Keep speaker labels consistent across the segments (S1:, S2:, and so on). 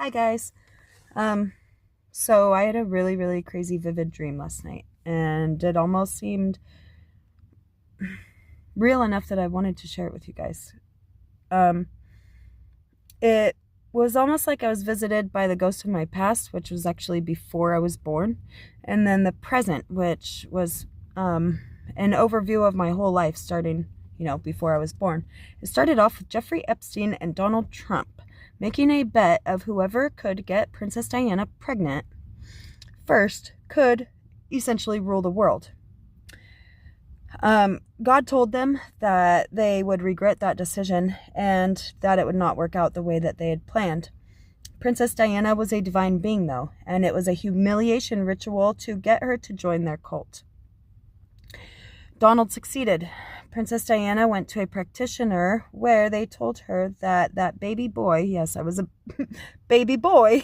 S1: Hi guys. So I had a really, really crazy vivid dream last night, and it almost seemed real enough that I wanted to share it with you guys. Um, it was almost like I was visited by the ghost of my past, which was actually before I was born, and then the present, which was an overview of my whole life starting, before I was born. It started off with Jeffrey Epstein and Donald Trump making a bet of whoever could get Princess Diana pregnant first could essentially rule the world. God told them that they would regret that decision and that it would not work out the way that they had planned. Princess Diana was a divine being, though, and it was a humiliation ritual to get her to join their cult. Donald succeeded. Princess Diana went to a practitioner where they told her that baby boy, yes, I was a baby boy,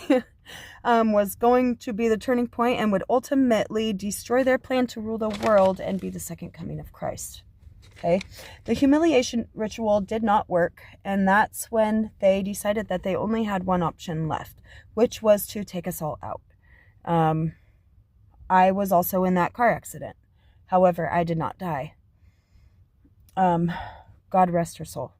S1: was going to be the turning point and would ultimately destroy their plan to rule the world and be the second coming of Christ. Okay, the humiliation ritual did not work, and that's when they decided that they only had one option left, which was to take us all out. I was also in that car accident. However, I did not die. God rest her soul.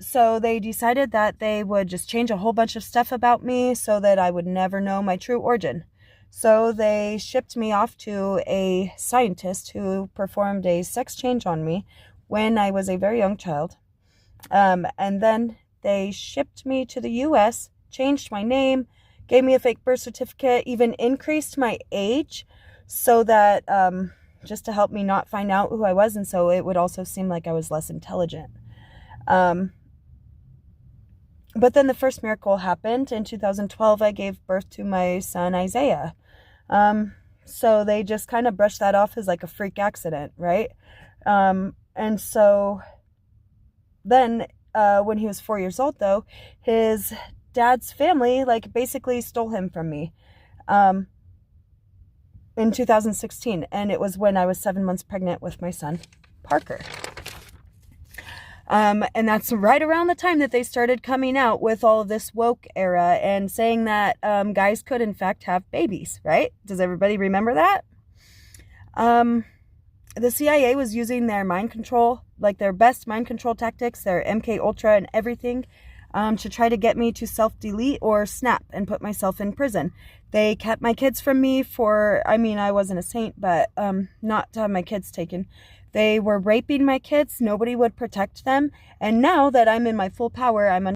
S1: So they decided that they would just change a whole bunch of stuff about me so that I would never know my true origin. So they shipped me off to a scientist who performed a sex change on me when I was a very young child. And then they shipped me to the US, changed my name, gave me a fake birth certificate, even increased my age so that just to help me not find out who I was, and so it would also seem like I was less intelligent. But then the first miracle happened. In 2012, I gave birth to my son, Isaiah. So they just kind of brushed that off as like a freak accident, right? And so then when he was 4 years old, though, his dad's family basically stole him from me in 2016, and it was when I was 7 months pregnant with my son, Parker. And that's right around the time that they started coming out with all of this woke era and saying that guys could in fact have babies, right? Does everybody remember that? The CIA was using their mind control, their best mind control tactics, their MK Ultra and everything, to try to get me to self-delete or snap and put myself in prison. They kept my kids from me I wasn't a saint, but not to have my kids taken. They were raping my kids. Nobody would protect them. And now that I'm in my full power, I'm